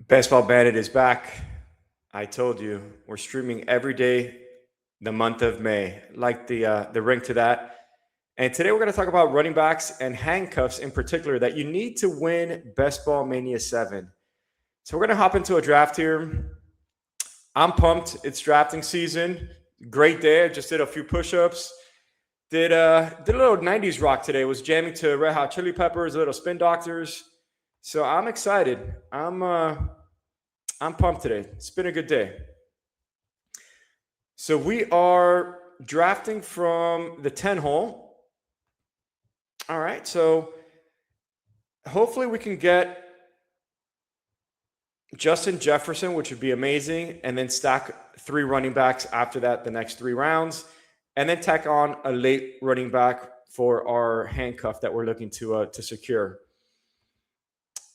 Baseball Bandit is back. I told you we're streaming every day the month of May. Like the ring to that. And today we're going to talk about running backs and handcuffs in particular that you need to win Best Ball Mania 7. So we're going to hop into a draft here. I'm pumped. It's drafting season. Great day. I just did a few push-ups. Did a little 90s rock today. Was jamming to Red Hot Chili Peppers, a little Spin Doctors. So I'm excited. I'm pumped today. It's been a good day. So we are drafting from the 10 hole. All right. So hopefully we can get Justin Jefferson, which would be amazing, and then stack 3 running backs after that, the next 3 rounds, and then tack on a late running back for our handcuff that we're looking to secure.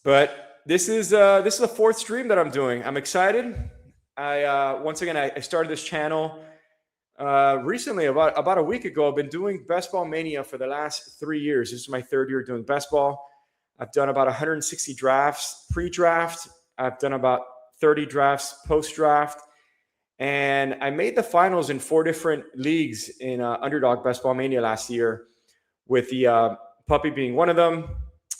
But this is the 4th stream that I'm doing. I'm excited. I started this channel recently, about a week ago. I've been doing Best Ball Mania for the last 3 years. This is my 3rd year doing best ball. I've done about 160 drafts pre-draft. I've done about 30 drafts post-draft. And I made the finals in 4 different leagues in Underdog Best Ball Mania last year, with the puppy being one of them,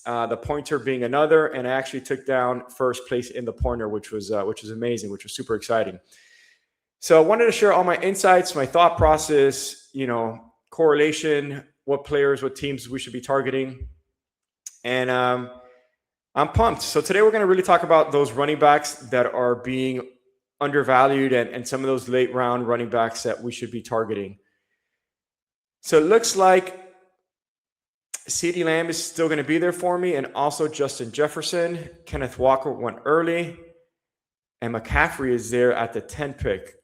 the pointer being another, and I actually took down first place in the pointer, which was amazing, which was super exciting. So I wanted to share all my insights, my thought process, correlation, what players, what teams we should be targeting. And I'm pumped. So today we're going to really talk about those running backs that are being undervalued and some of those late round running backs that we should be targeting. So it looks like CeeDee Lamb is still going to be there for me, and also Justin Jefferson. Kenneth Walker went early, and McCaffrey is there at the 10 pick.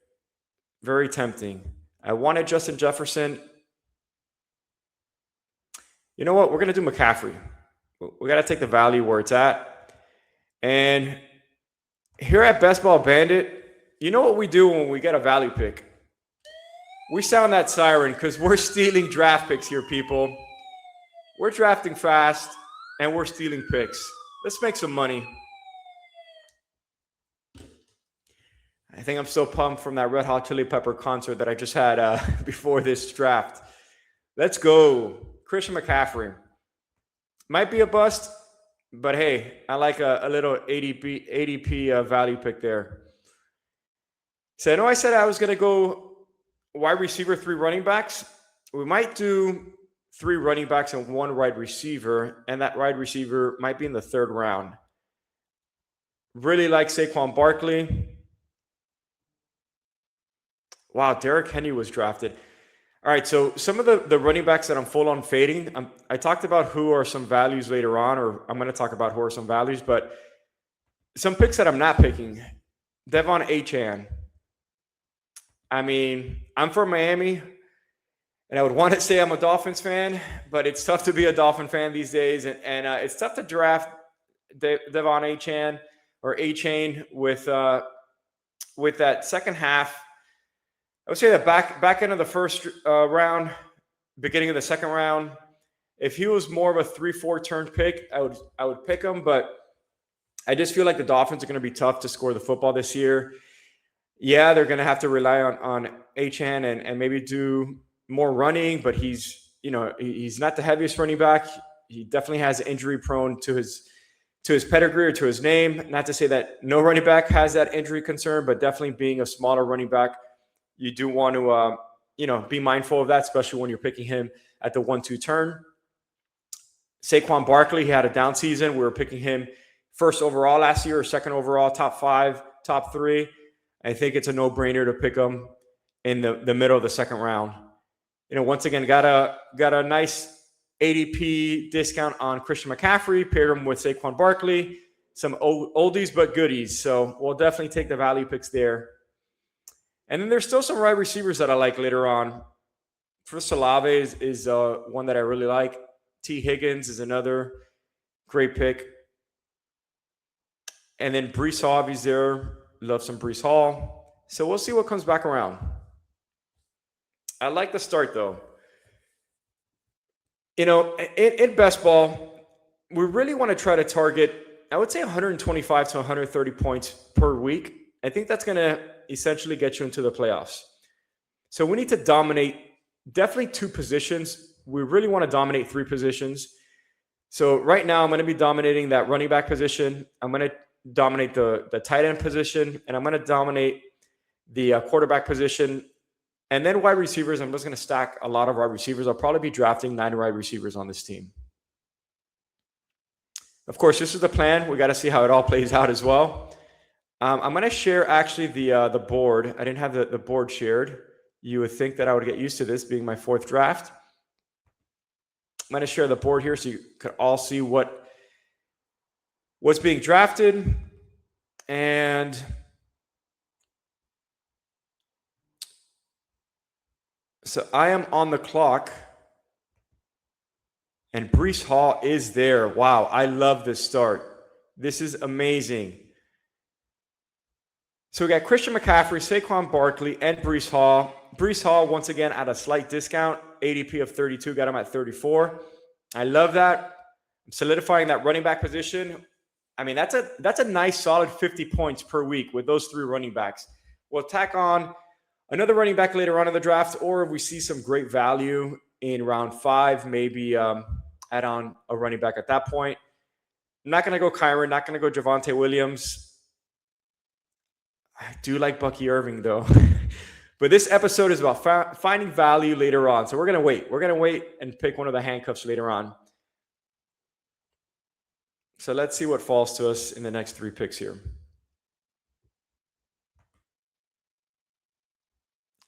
Very tempting. I wanted Justin Jefferson. You know what? We're going to do McCaffrey. We got to take the value where it's at. And here at Best Ball Bandit, you know what we do when we get a value pick? We sound that siren because we're stealing draft picks here, people. We're drafting fast, and we're stealing picks. Let's make some money. I think I'm so pumped from that Red Hot Chili Pepper concert that I just had before this draft. Let's go. Christian McCaffrey. Might be a bust, but hey, I like a little ADP value pick there. So I know I said I was going to go wide receiver, 3 running backs. We might do 3 running backs and 1 wide receiver, and that wide receiver might be in the 3rd round. Really like Saquon Barkley. Wow, Derrick Henry was drafted. All right, so some of the running backs that I'm full on fading, I talked about who are some values later on, or I'm going to talk about who are some values, but some picks that I'm not picking. Devon Achane. I mean, I'm from Miami, and I would want to say I'm a Dolphins fan, but it's tough to be a Dolphin fan these days, and it's tough to draft Devon Achane or Achane with that second half. I would say that back end of the first round, beginning of the second round. If he was more of a 3-4 turn pick, I would pick him. But I just feel like the Dolphins are going to be tough to score the football this year. Yeah, they're going to have to rely on Achane and maybe do more running. But he's not the heaviest running back. He definitely has injury prone to his pedigree or to his name. Not to say that no running back has that injury concern, but definitely being a smaller running back, you do want to, be mindful of that, especially when you're picking him at the 1-2 turn. Saquon Barkley, he had a down season. We were picking him 1st overall last year or 2nd overall, top 5, top 3. I think it's a no-brainer to pick him in the middle of the 2nd round. Once again, got a nice ADP discount on Christian McCaffrey, paired him with Saquon Barkley, some oldies but goodies. So we'll definitely take the value picks there. And then there's still some wide receivers that I like later on. Chris Olave is one that I really like. T. Higgins is another great pick. And then Breece Hall is there. Love some Breece Hall. So we'll see what comes back around. I like the start, though. In best ball, we really want to try to target I would say 125 to 130 points per week. I think that's going to essentially get you into the playoffs. So we need to dominate definitely two positions. We really want to dominate three positions. So right now I'm going to be dominating that running back position. I'm going to dominate the tight end position, and I'm going to dominate the quarterback position. And then wide receivers, I'm just going to stack a lot of wide receivers. I'll probably be drafting 9 wide receivers on this team. Of course, this is the plan. We got to see how it all plays out as well. I'm going to share actually the board. I didn't have the board shared. You would think that I would get used to this being my 4th draft. I'm going to share the board here so you can all see what's being drafted. And so I am on the clock. And Breece Hall is there. Wow, I love this start. This is amazing. So we got Christian McCaffrey, Saquon Barkley, and Breece Hall. Breece Hall, once again, at a slight discount. ADP of 32, got him at 34. I love that. I'm solidifying that running back position. I mean, that's a nice solid 50 points per week with those 3 running backs. We'll tack on another running back later on in the draft, or if we see some great value in round 5, maybe add on a running back at that point. I'm not going to go Kyron, not going to go Javonte Williams. I do like Bucky Irving, though. But this episode is about finding value later on. So we're going to wait. We're going to wait and pick one of the handcuffs later on. So let's see what falls to us in the next 3 picks here.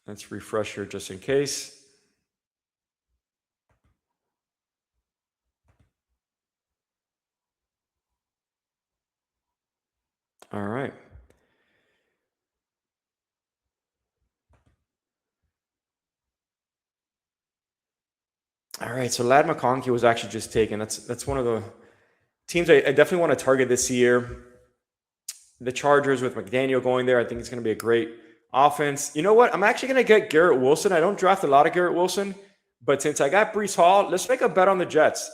Let's refresh here just in case. All right. All right, so Ladd McConkey was actually just taken. That's one of the teams I definitely want to target this year. The Chargers with McDaniel going there, I think it's going to be a great offense. You know what? I'm actually going to get Garrett Wilson. I don't draft a lot of Garrett Wilson, but since I got Breece Hall, let's make a bet on the Jets.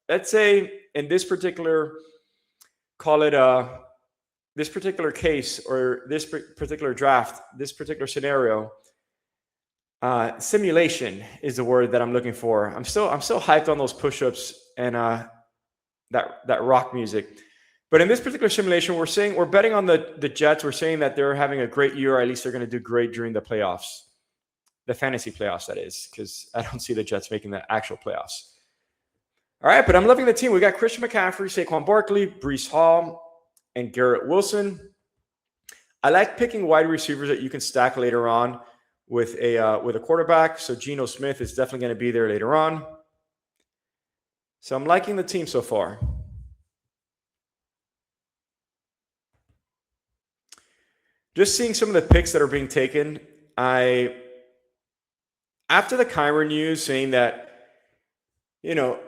Let's say in this particular, call it this particular case or this particular draft, this particular scenario, simulation is the word that I'm looking for. I'm still hyped on those push-ups and that rock music. But in this particular simulation, we're betting on the Jets. We're saying that they're having a great year, or at least they're going to do great during the playoffs, the fantasy playoffs, that is, because I don't see the Jets making the actual playoffs. All right, but I'm loving the team. We got Christian McCaffrey, Saquon Barkley, Breece Hall, and Garrett Wilson. I like picking wide receivers that you can stack later on with a quarterback. So Geno Smith is definitely going to be there later on. So I'm liking the team so far. Just seeing some of the picks that are being taken, after the Kyron news saying that,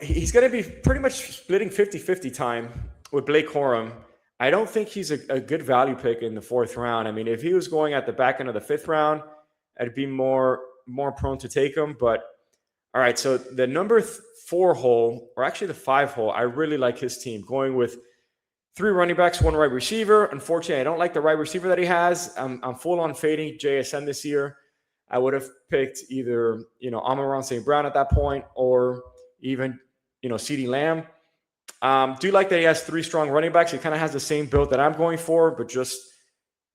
he's going to be pretty much splitting 50-50 time with Blake Corum, I don't think he's a good value pick in the 4th round. I mean, if he was going at the back end of the 5th round, I'd be more prone to take him. But all right, so the number 4 hole, or actually the 5 hole, I really like his team, going with 3 running backs, 1 wide receiver. Unfortunately, I don't like the wide receiver that he has. I'm full on fading JSN this year. I would have picked either, Amon-Ra St. Brown at that point, or even, CeeDee Lamb. Do like that he has 3 strong running backs. He kind of has the same build that I'm going for, but just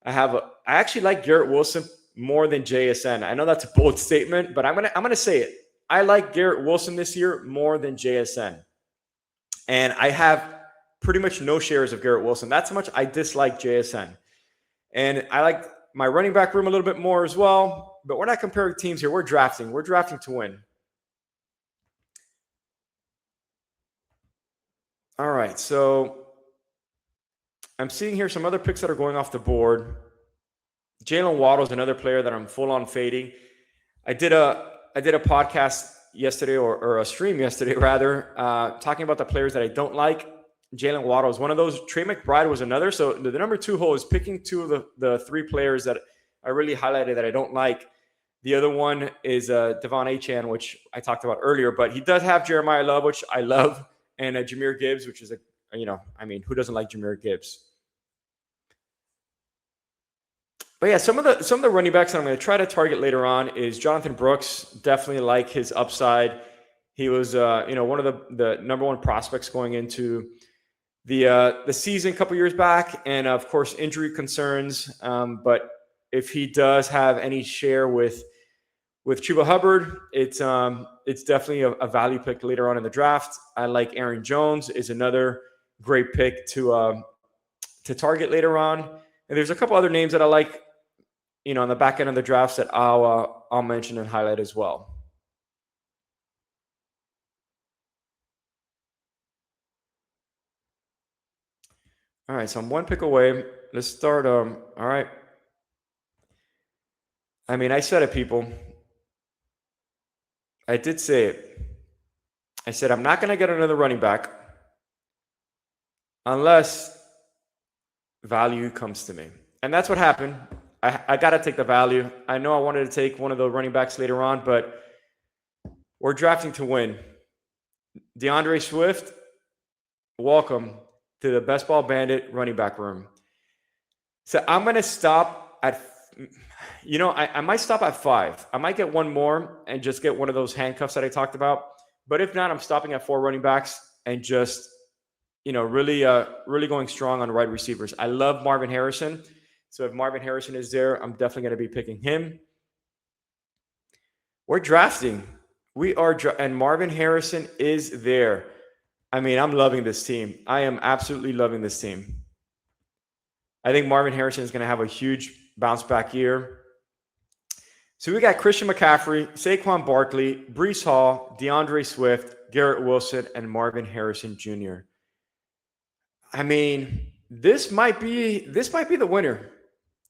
I actually like Garrett Wilson more than JSN. I know that's a bold statement, but I'm gonna say it. I like Garrett Wilson this year more than JSN, and I have pretty much no shares of Garrett Wilson. That's how much I dislike JSN, and I like my running back room a little bit more as well. But we're not comparing teams here. We're drafting. We're drafting to win. All right, so I'm seeing here some other picks that are going off the board. Jalen Waddle is another player that I'm full on fading. I did a podcast yesterday, or a stream yesterday rather, talking about the players that I don't like. Jalen Waddle is one of those. Trey McBride was another. So the number 2 hole is picking 2 of the 3 players that I really highlighted that I don't like. The other one is Devon Achane, which I talked about earlier, but he does have Jeremiah Love, which I love, and Jahmyr Gibbs, which is I mean, who doesn't like Jahmyr Gibbs? But yeah, some of the running backs that I'm going to try to target later on is Jonathan Brooks. Definitely like his upside. He was, one of the number one prospects going into the season a couple years back, and of course injury concerns. But if he does have any share with Chuba Hubbard, it's definitely a value pick later on in the draft. I like Aaron Jones is another great pick to target later on, and there's a couple other names that I like, on the back end of the drafts that I'll mention and highlight as well. All right, so I'm one pick away. Let's start. All right. I mean, I said it, people. I did say it. I said I'm not going to get another running back unless value comes to me. And that's what happened. I got to take the value. I know I wanted to take one of the running backs later on, but we're drafting to win. DeAndre Swift, welcome to the Best Ball Bandit running back room. So I'm going to stop at, I might stop at 5. I might get one more and just get one of those handcuffs that I talked about. But if not, I'm stopping at 4 running backs and just, really going strong on wide receivers. I love Marvin Harrison. So if Marvin Harrison is there, I'm definitely going to be picking him. We're drafting. And Marvin Harrison is there. I mean, I'm loving this team. I am absolutely loving this team. I think Marvin Harrison is going to have a huge bounce back year. So we got Christian McCaffrey, Saquon Barkley, Breece Hall, DeAndre Swift, Garrett Wilson, and Marvin Harrison Jr. I mean, this might be the winner.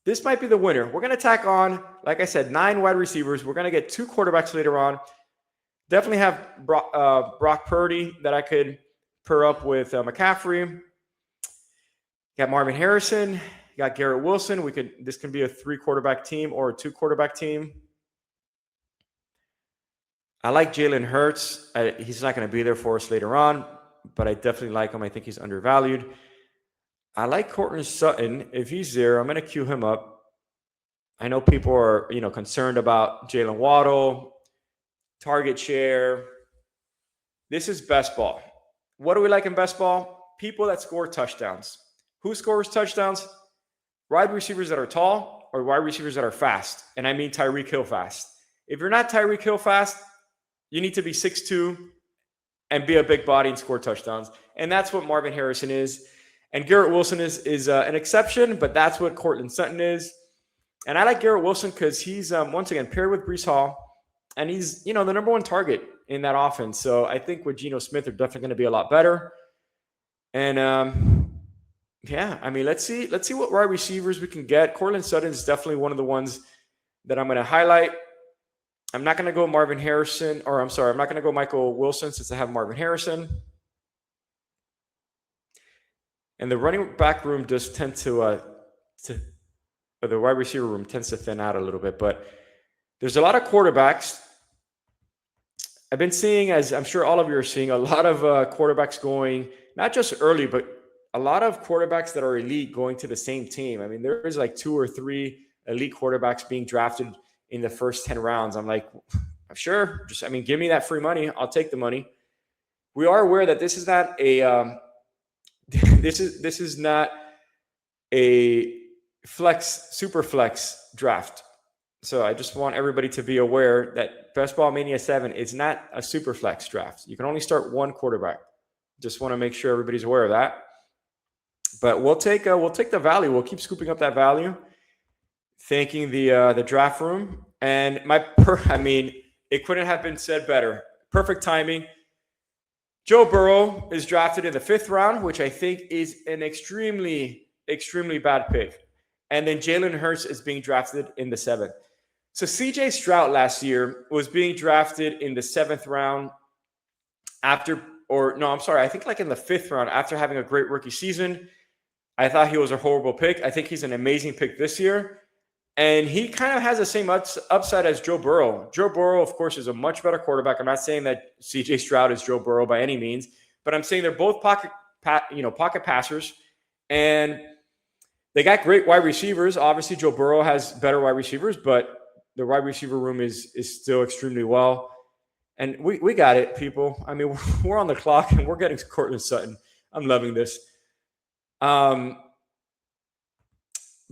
This might be the winner. We're going to tack on, like I said, 9 wide receivers. We're going to get 2 quarterbacks later on. Definitely have Brock Purdy that I could pair up with McCaffrey. Got Marvin Harrison. Got Garrett Wilson. This can be a 3 quarterback team or a 2 quarterback team. I like Jalen Hurts. He's not going to be there for us later on, but I definitely like him. I think he's undervalued. I like Courtland Sutton. If he's there, I'm going to queue him up. I know people are, concerned about Jalen Waddle, target share. This is best ball. What do we like in best ball? People that score touchdowns. Who scores touchdowns? Wide receivers that are tall or wide receivers that are fast. And I mean Tyreek Hill fast. If you're not Tyreek Hill fast, you need to be 6'2" and be a big body and score touchdowns. And that's what Marvin Harrison is. And Garrett Wilson is an exception, but that's what Courtland Sutton is. And I like Garrett Wilson because he's, once again, paired with Breece Hall. And he's, the number one target in that offense. So I think with Geno Smith, they're definitely going to be a lot better. And, I mean, let's see what wide receivers we can get. Courtland Sutton is definitely one of the ones that I'm going to highlight. I'm not going to go Marvin Harrison, I'm not going to go Michael Wilson since I have Marvin Harrison. And the running back room does tend or the wide receiver room tends to thin out a little bit, but there's a lot of quarterbacks. I've been seeing, as I'm sure all of you are seeing, a lot of quarterbacks going, not just early, but a lot of quarterbacks that are elite going to the same team. I mean, there is like 2 or 3 elite quarterbacks being drafted in the first 10 rounds. I'm like, sure. Give me that free money. I'll take the money. We are aware that this is not a this is not a super flex draft. So I just want everybody to be aware that Best Ball Mania 7 is not a super flex draft. You can only start 1 quarterback. Just want to make sure everybody's aware of that. But we'll take the value. We'll keep scooping up that value. Thanking the draft room. And it couldn't have been said better. Perfect timing. Joe Burrow is drafted in the 5th round, which I think is an extremely, extremely bad pick. And then Jalen Hurts is being drafted in the 7th. So CJ Stroud last year was being drafted in the 7th round I think like in the 5th round after having a great rookie season. I thought he was a horrible pick. I think he's an amazing pick this year. And he kind of has the same upside as Joe Burrow. Joe Burrow, of course, is a much better quarterback. I'm not saying that CJ Stroud is Joe Burrow by any means, but I'm saying they're both pocket pocket passers, and they got great wide receivers. Obviously, Joe Burrow has better wide receivers, but the wide receiver room is still extremely well. And we got it, people. I mean, we're on the clock, and we're getting Courtland Sutton. I'm loving this.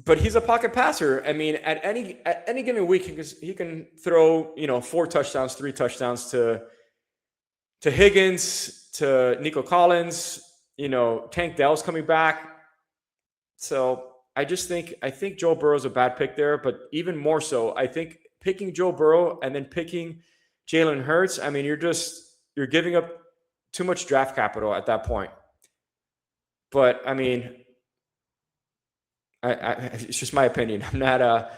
But he's a pocket passer. I mean, at any given week, he can throw 4 touchdowns, 3 touchdowns to Higgins, to Nico Collins. Tank Dell's coming back. So I think Joe Burrow's a bad pick there, but even more so, I think picking Joe Burrow and then picking Jalen Hurts, I mean, you're giving up too much draft capital at that point. But I mean, it's just my opinion. I'm not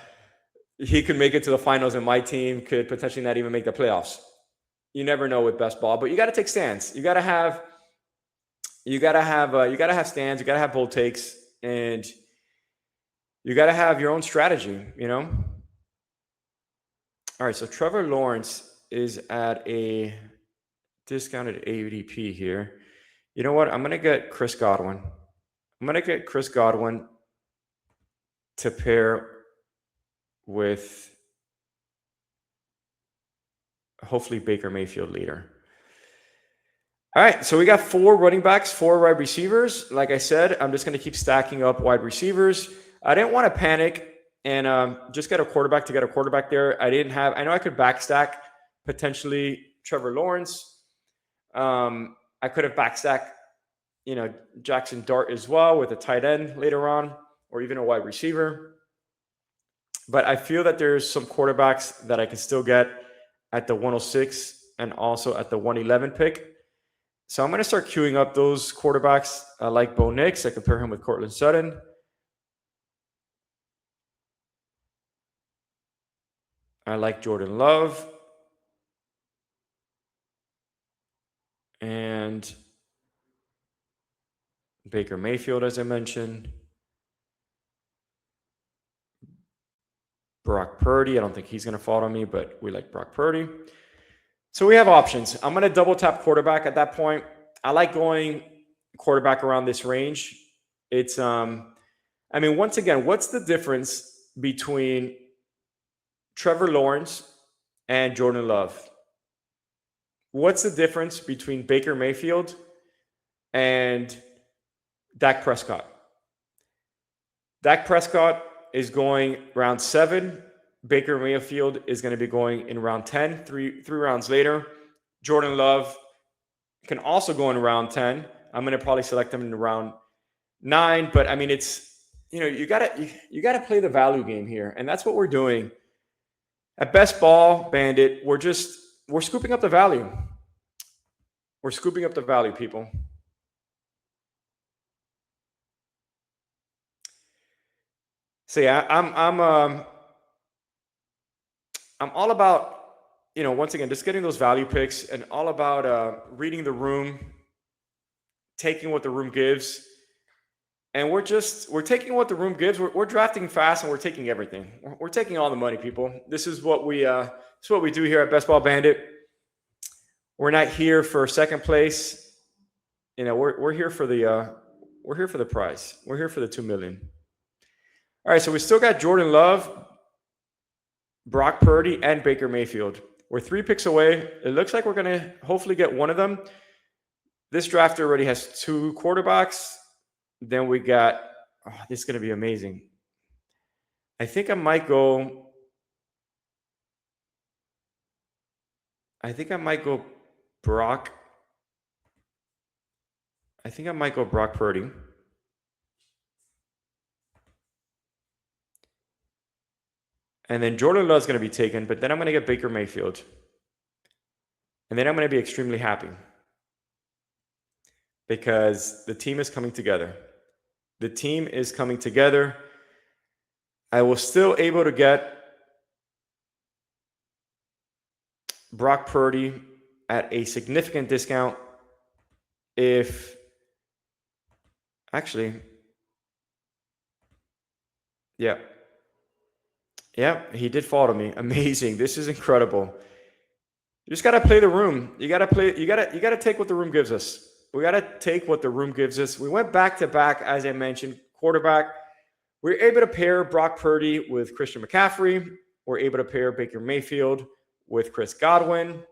he could make it to the finals, and my team could potentially not even make the playoffs. You never know with best ball, but you got to take stands. You got to have stands. You got to have bold takes, and you got to have your own strategy. All right, so Trevor Lawrence is at a discounted ADP here. You know what? I'm going to get Chris Godwin. To pair with hopefully Baker Mayfield later. All right, so we got 4 running backs, 4 wide receivers. Like I said, I'm just going to keep stacking up wide receivers. I didn't want to panic and just get a quarterback to get a quarterback there. I know I could backstack potentially Trevor Lawrence. I could have backstacked, Jackson Dart as well with a tight end later on, or even a wide receiver. But I feel that there's some quarterbacks that I can still get at the 106 and also at the 111 pick. So I'm going to start queuing up those quarterbacks. I like Bo Nix. I compare him with Courtland Sutton. I like Jordan Love. And Baker Mayfield, as I mentioned. Brock Purdy. I don't think he's going to fall on me, but we like Brock Purdy. So we have options. I'm going to double tap quarterback at that point. I like going quarterback around this range. It's, once again, what's the difference between Trevor Lawrence and Jordan Love? What's the difference between Baker Mayfield and Dak Prescott? Dak Prescott is going round 7. Baker Mayfield is going to be going in round 10, three rounds later. Jordan Love can also go in round 10. I'm going to probably select him in round 9, but I mean, it's, you got to play the value game here, and that's what we're doing. At Best Ball Bandit, we're scooping up the value. We're scooping up the value, people. So yeah, I'm all about, once again, just getting those value picks and all about reading the room, taking what the room gives. And we're taking what the room gives. We're drafting fast and we're taking everything. We're taking all the money, people. This is what we do here at Best Ball Bandit. We're not here for second place. We're here for the prize. We're here for the $2 million. All right, so we still got Jordan Love, Brock Purdy, and Baker Mayfield. We're 3 picks away. It looks like we're going to hopefully get one of them. This draft already has 2 quarterbacks. Then we got, this is going to be amazing. I think I might go Brock. I think I might go Brock Purdy. And then Jordan Love is going to be taken, but then I'm going to get Baker Mayfield. And then I'm going to be extremely happy because the team is coming together. The team is coming together. I was still able to get Brock Purdy at a significant discount if actually, yeah, he did fall to me. Amazing. This is incredible. You just got to play the room. You got to take what the room gives us. We got to take what the room gives us. We went back to back, as I mentioned, quarterback. We're able to pair Brock Purdy with Christian McCaffrey. We're able to pair Baker Mayfield with Chris Godwin.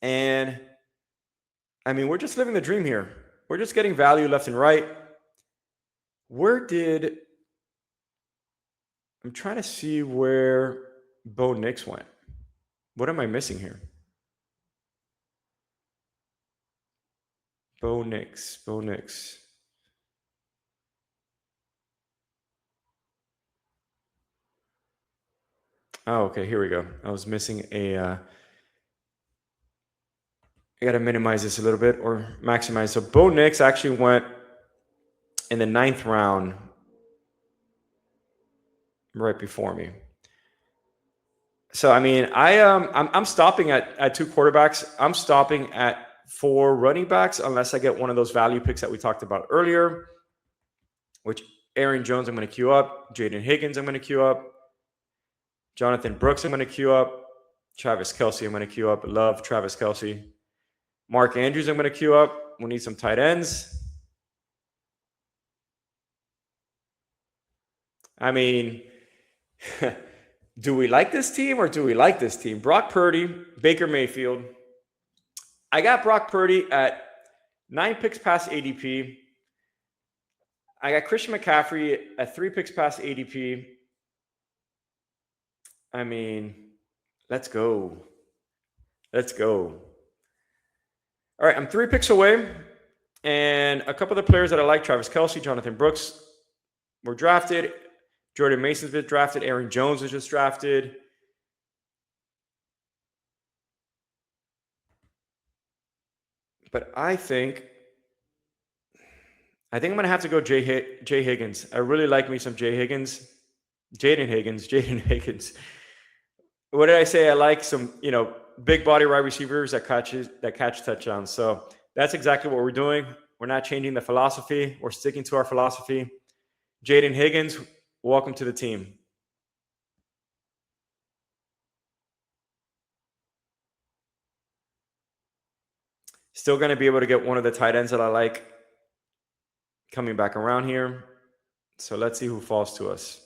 And I mean, we're just living the dream here. We're just getting value left and right. I'm trying to see where Bo Nix went. What am I missing here? Bo Nix. Oh, okay, here we go. I was missing I got to minimize this a little bit or maximize. So Bo Nix actually went in the 9th round right before me. So, I mean, I'm stopping at 2 quarterbacks. I'm stopping at 4 running backs unless I get one of those value picks that we talked about earlier, which Aaron Jones I'm going to queue up. Jaden Higgins I'm going to queue up. Jonathan Brooks I'm going to queue up. Travis Kelce I'm going to queue up. Love Travis Kelce. Mark Andrews I'm going to queue up. We need some tight ends. I mean, do we like this team or do we like this team? Brock Purdy, Baker Mayfield. I got Brock Purdy at 9 picks past ADP. I got Christian McCaffrey at 3 picks past ADP. I mean, let's go. All right, I'm 3 picks away. And a couple of the players that I like, Travis Kelce, Jonathan Brooks, were drafted. Jordan Mason's been drafted. Aaron Jones was just drafted. But I think I'm going to have to go Jay Higgins. I really like me some Jaden Higgins. What did I say? I like some, big body wide receivers that catch touchdowns. So that's exactly what we're doing. We're not changing the philosophy. We're sticking to our philosophy. Jaden Higgins, welcome to the team. Still going to be able to get one of the tight ends that I like coming back around here. So let's see who falls to us.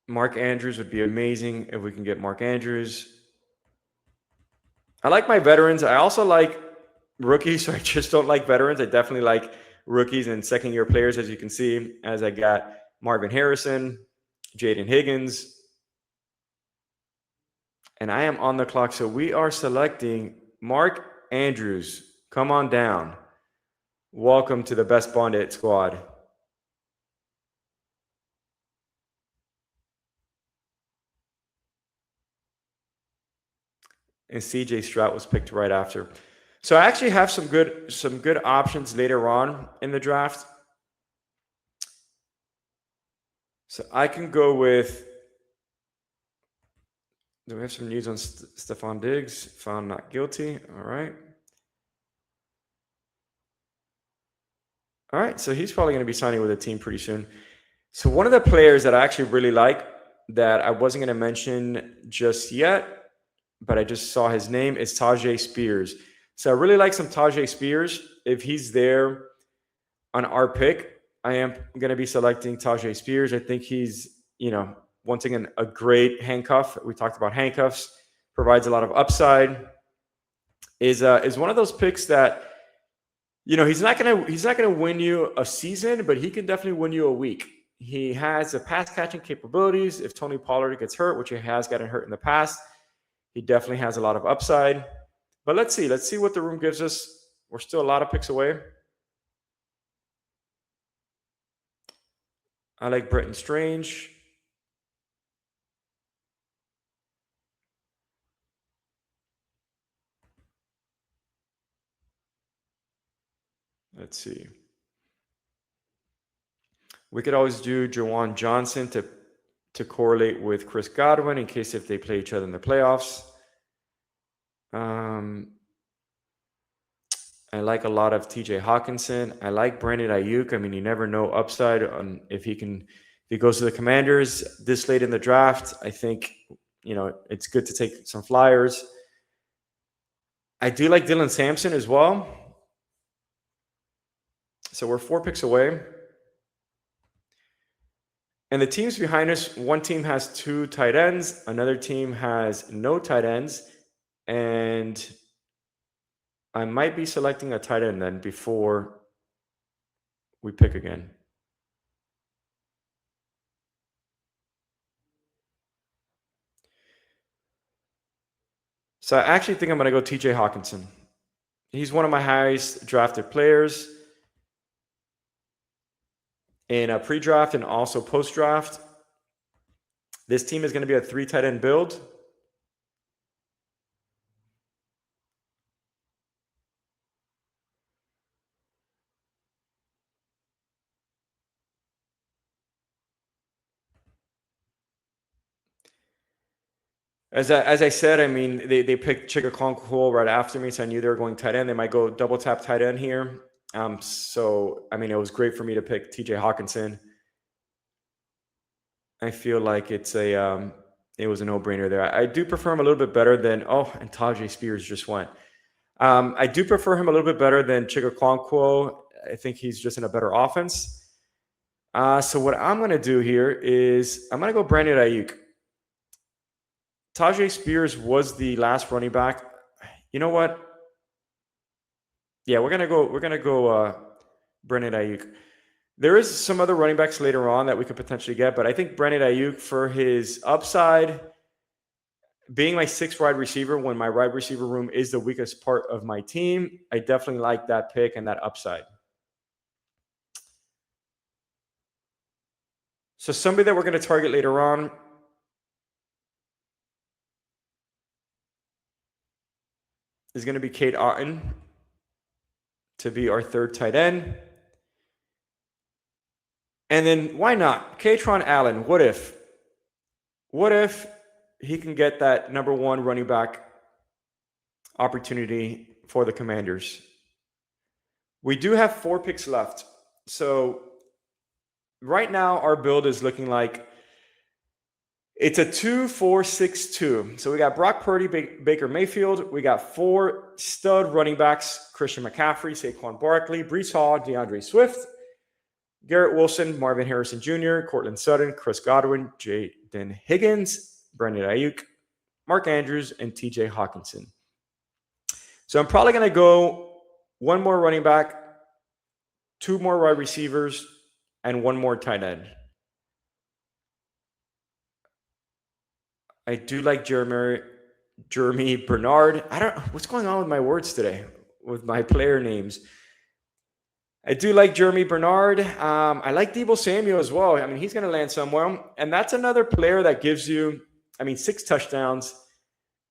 Mark Andrews would be amazing if we can get Mark Andrews. I like my veterans. I also like rookies, so I just don't like veterans. I definitely like rookies and second-year players, as you can see, as I got Marvin Harrison, Jaden Higgins, and I am on the clock. So we are selecting Mark Andrews. Come on down. Welcome to the Best Bonded Squad. And CJ Stroud was picked right after. So I actually have some good options later on in the draft. So I can go with. Do we have some news on Stephon Diggs? Found not guilty. All right. All right. So he's probably going to be signing with a team pretty soon. So one of the players that I actually really like that I wasn't going to mention just yet, but I just saw his name, is Tajay Spears. So I really like some Tajay Spears. If he's there on our pick, I am going to be selecting Tajay Spears. I think he's, once again, a great handcuff. We talked about handcuffs, provides a lot of upside. Is one of those picks that, he's not gonna win you a season, but he can definitely win you a week. He has the pass catching capabilities. If Tony Pollard gets hurt, which he has gotten hurt in the past, he definitely has a lot of upside. But let's see what the room gives us. We're still a lot of picks away. I like Brenton Strange. Let's see. We could always do Jawan Johnson to correlate with Chris Godwin in case if they play each other in the playoffs. I like a lot of TJ Hawkinson. I like Brandon Ayuk. I mean, you never know upside on if he goes to the Commanders this late in the draft. I think, it's good to take some flyers. I do like Dylan Sampson as well. So we're 4 picks away. And the teams behind us, one team has 2 tight ends, another team has no tight ends, and I might be selecting a tight end then before we pick again. So I actually think I'm going to go TJ Hawkinson. He's one of my highest drafted players in a pre-draft and also post-draft. This team is going to be a 3 tight end build. As I said, I mean, they picked Chigakonkwo right after me, so I knew they were going tight end. They might go double tap tight end here. So, I mean, it was great for me to pick TJ Hawkinson. I feel like it was a no-brainer there. I do prefer him a little bit better than, and Tajay Spears just went. I do prefer him a little bit better than Chigakonkwo. I think he's just in a better offense. So what I'm going to do here is I'm going to go Brandon Ayuk. Tajay Spears was the last running back. You know what? Yeah, we're gonna go Brandon Ayuk. There is some other running backs later on that we could potentially get, but I think Brandon Ayuk, for his upside, being my 6th wide receiver when my wide receiver room is the weakest part of my team, I definitely like that pick and that upside. So somebody that we're going to target later on is going to be Cade Otton to be our 3rd tight end. And then why not? Kaytron Allen, what if? What if he can get that number 1 running back opportunity for the Commanders? We do have 4 picks left. So right now our build is looking like it's a 2-4-6-2. So we got Brock Purdy, Baker Mayfield. We got 4 stud running backs: Christian McCaffrey, Saquon Barkley, Breece Hall, DeAndre Swift, Garrett Wilson, Marvin Harrison Jr., Cortland Sutton, Chris Godwin, Jaden Higgins, Brandon Ayuk, Mark Andrews, and TJ Hawkinson. So I'm probably going to go 1 more running back, 2 more wide receivers, and 1 more tight end. I do like Jeremy Bernard. What's going on with my words today, with my player names. I do like Jeremy Bernard. I like Deebo Samuel as well. I mean, he's going to land somewhere. And that's another player that gives you, 6 touchdowns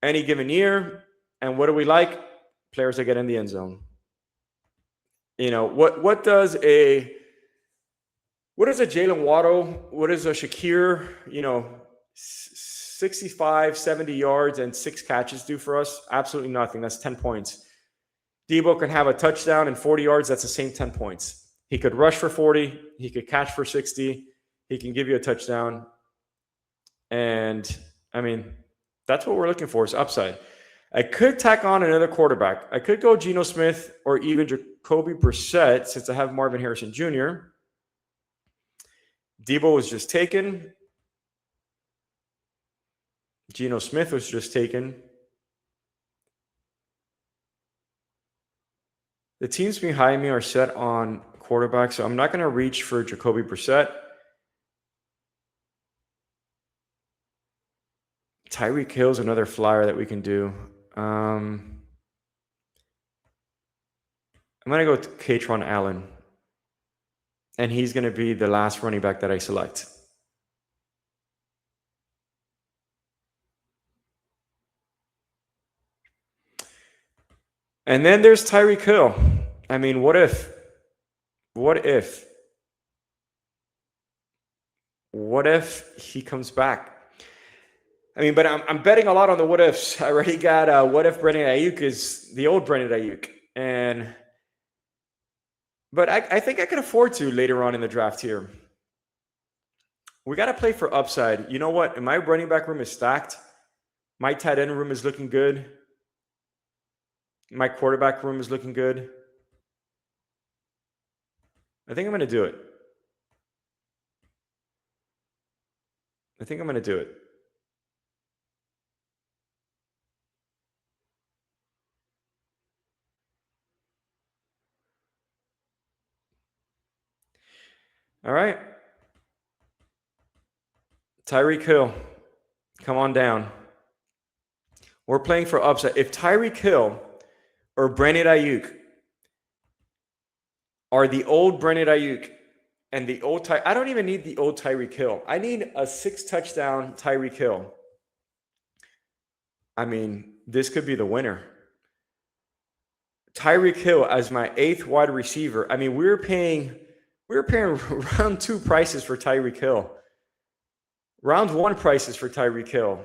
any given year. And what do we like? Players that get in the end zone. What does a Jalen Waddle, what does a Shakir, 65, 70 yards and 6 catches do for us? Absolutely nothing. That's 10 points. Deebo can have a touchdown and 40 yards. That's the same 10 points. He could rush for 40. He could catch for 60. He can give you a touchdown. And, that's what we're looking for, is upside. I could tack on another quarterback. I could go Geno Smith or even Jacoby Brissett, since I have Marvin Harrison Jr. Deebo was just taken. Geno Smith was just taken. The teams behind me are set on quarterback, so I'm not going to reach for Jacoby Brissett. Tyreek Hill's another flyer that we can do. I'm going to go with Kaytron Allen. And he's going to be the last running back that I select. And then there's Tyreek Hill. What if? What if he comes back? But I'm betting a lot on the what ifs. I already got what if Brandon Ayuk is the old Brandon Ayuk. And But I think I can afford to later on in the draft here. We got to play for upside. You know what? My running back room is stacked. My tight end room is looking good. My quarterback room is looking good. I think I'm going to do it. I think I'm going to do it. All right. Tyreek Hill, come on down. We're playing for upside. If Tyreek Hill or Brandon Ayuk are the old Brandon Ayuk and the old I don't even need the old Tyreek Hill. I need a 6-touchdown Tyreek Hill. I mean, this could be the winner. Tyreek Hill as my 8th wide receiver. I mean, we were paying round 2 prices for Tyreek Hill. Round 1 prices for Tyreek Hill.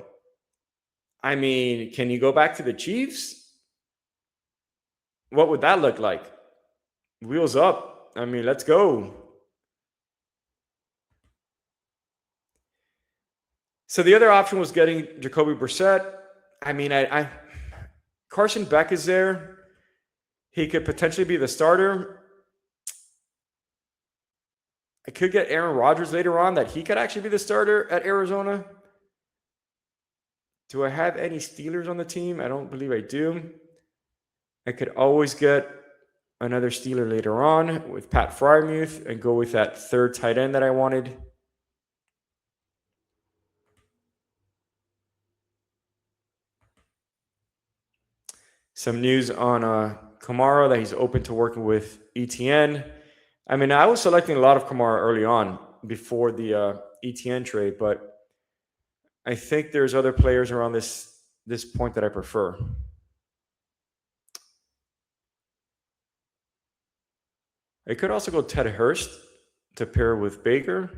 I mean, can you go back to the Chiefs? What would that look like? Wheels up. I mean, let's go. So the other option was getting Jacoby Brissett. I mean, I Carson Beck is there. He could potentially be the starter. I could get Aaron Rodgers later on that he could actually be the starter at Arizona. Do I have any Steelers on the team? I don't believe I do. I could always get another Steeler later on with Pat Freiermuth and go with that third tight end that I wanted. Some news on Kamara that he's open to working with ETN. I mean, I was selecting a lot of Kamara early on before the ETN trade, but I think there's other players around this point that I prefer. I could also go Ted Hurst to pair with Baker.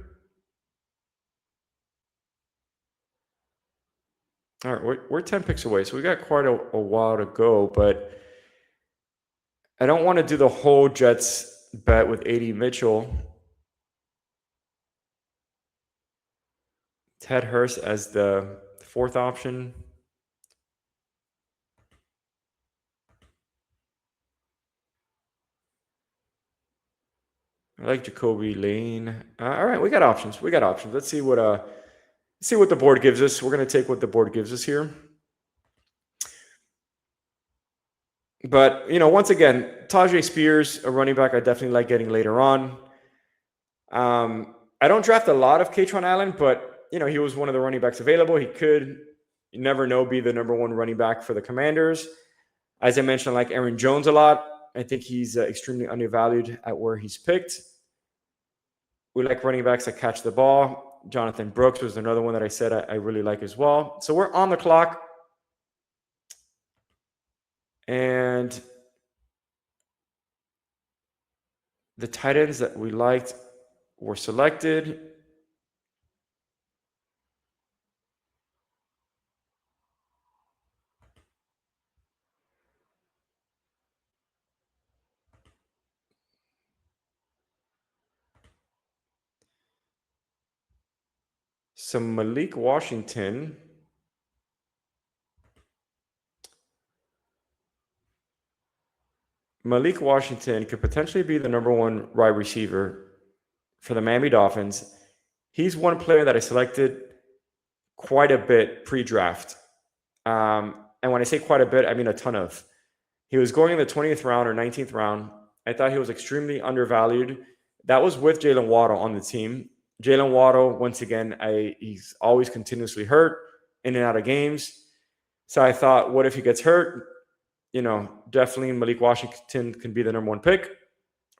All right, we're 10 picks away, so we got quite a while to go, but I don't want to do the whole Jets bet with AD Mitchell. Ted Hurst as the 4th option. I like Jacoby Lane. All right, we got options. Let's see what the board gives us. We're gonna take what the board gives us here. But once again, Tajay Spears, a running back, I definitely like getting later on. I don't draft a lot of Katron Allen, but he was one of the running backs available. He could, you never know, be the number 1 running back for the Commanders. As I mentioned, I like Aaron Jones a lot. I think he's extremely undervalued at where he's picked. We like running backs that catch the ball. Jonathan Brooks was another one that I said I really like as well. So we're on the clock. And the tight ends that we liked were selected. So Malik Washington. Malik Washington could potentially be the number 1 wide receiver for the Miami Dolphins. He's one player that I selected quite a bit pre-draft. And when I say quite a bit, I mean a ton of. He was going in the 20th round or 19th round. I thought he was extremely undervalued. That was with Jalen Waddle on the team. Jalen Waddle, once again, he's always continuously hurt, in and out of games. So I thought, what if he gets hurt? Definitely Malik Washington can be the number 1 pick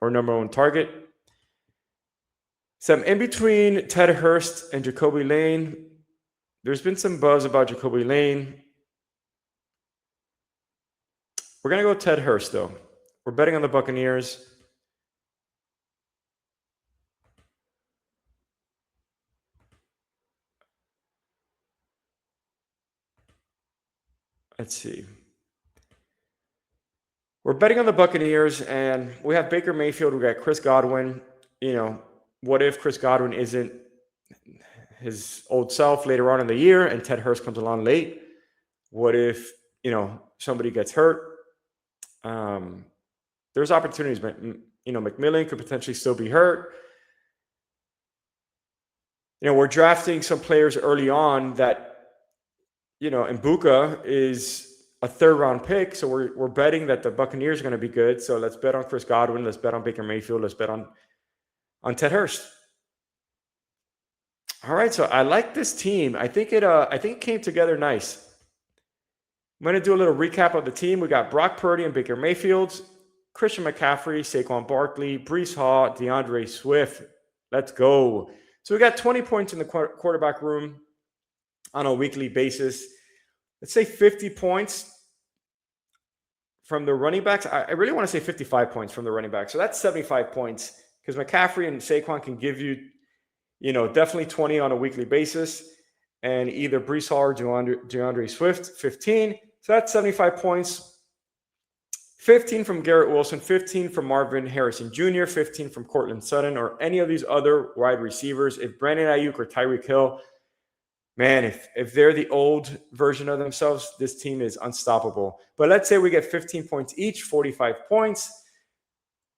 or number 1 target. So I'm in between Ted Hurst and Jacoby Lane. There's been some buzz about Jacoby Lane. We're going to go Ted Hurst, though. We're betting on the Buccaneers. Let's see. we're betting on the Buccaneers, and we have Baker Mayfield. We got Chris Godwin. What if Chris Godwin isn't his old self later on in the year and Ted Hurst comes along late? What if, somebody gets hurt? There's opportunities, but, McMillan could potentially still be hurt. We're drafting some players early on that, Mbuka is a third-round pick, so we're betting that the Buccaneers are going to be good. So let's bet on Chris Godwin. Let's bet on Baker Mayfield. Let's bet on Ted Hurst. All right, so I like this team. I think it came together nice. I'm going to do a little recap of the team. We got Brock Purdy and Baker Mayfield, Christian McCaffrey, Saquon Barkley, Breece Hall, DeAndre Swift. Let's go. So we got 20 points in the quarterback room on a weekly basis. Let's say 50 points from the running backs. I really want to say 55 points from the running backs. So that's 75 points because McCaffrey and Saquon can give you, definitely 20 on a weekly basis. And either Breece Hall or DeAndre Swift, 15. So that's 75 points. 15 from Garrett Wilson, 15 from Marvin Harrison Jr., 15 from Cortland Sutton, or any of these other wide receivers. If Brandon Ayuk or Tyreek Hill, man, if they're the old version of themselves, this team is unstoppable. But let's say we get 15 points each, 45 points.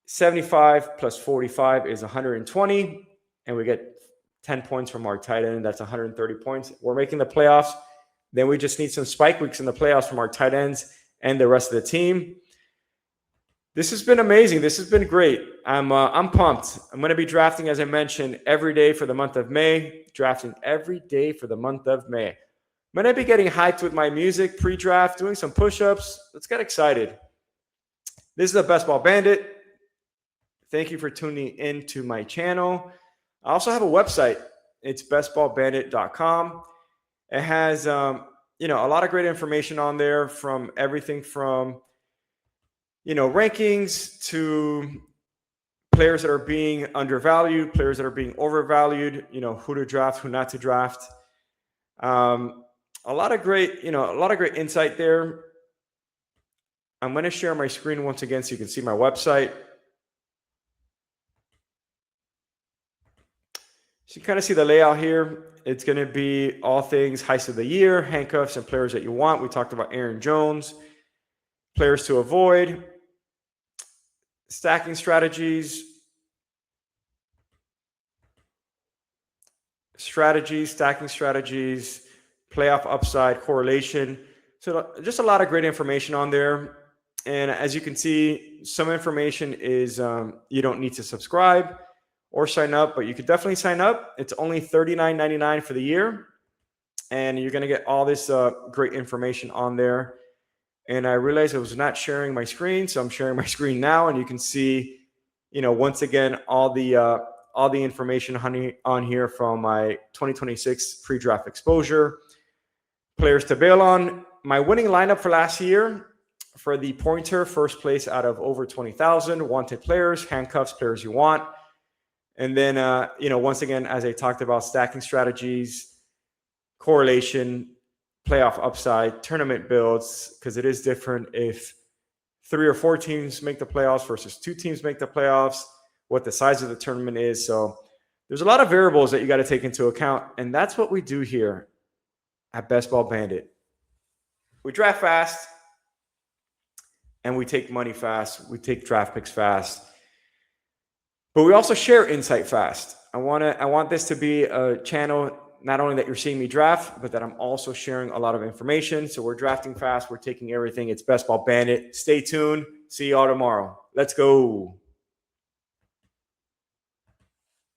75 plus 45 is 120, and we get 10 points from our tight end. That's 130 points. We're making the playoffs. Then we just need some spike weeks in the playoffs from our tight ends and the rest of the team. This has been amazing. This has been great. I'm pumped. I'm going to be drafting, as I mentioned, every day for the month of May. Drafting every day for the month of May. I'm going to be getting hyped with my music pre-draft, doing some push-ups. Let's get excited. This is the Best Ball Bandit. Thank you for tuning in to my channel. I also have a website. It's bestballbandit.com. It has, a lot of great information on there, from everything from, rankings to players that are being undervalued, players that are being overvalued, who to draft, who not to draft. A lot of great insight there. I'm going to share my screen once again so you can see my website. So you kind of see the layout here. It's going to be all things heist of the year, handcuffs, and players that you want. We talked about Aaron Jones, players to avoid, stacking strategies, stacking strategies, playoff upside, correlation. So just a lot of great information on there. And as you can see, some information is you don't need to subscribe or sign up, but you could definitely sign up. It's only $39.99 for the year, and you're going to get all this great information on there. And I realized I was not sharing my screen, so I'm sharing my screen now, and you can see, once again, all the information on here from my 2026 pre-draft exposure, players to bail on. My winning lineup for last year for the pointer, first place out of over 20,000 wanted players, handcuffs, players you want. And then, once again, as I talked about, stacking strategies, correlation, playoff upside, tournament builds, because it is different if 3 or 4 teams make the playoffs versus 2 teams make the playoffs, what the size of the tournament is. So there's a lot of variables that you got to take into account. And that's what we do here at Best Ball Bandit. We draft fast and we take money fast. We take draft picks fast. But we also share insight fast. I want this to be a channel not only that you're seeing me draft, but that I'm also sharing a lot of information. So we're drafting fast. We're taking everything. It's Best Ball Bandit. Stay tuned. See y'all tomorrow. Let's go.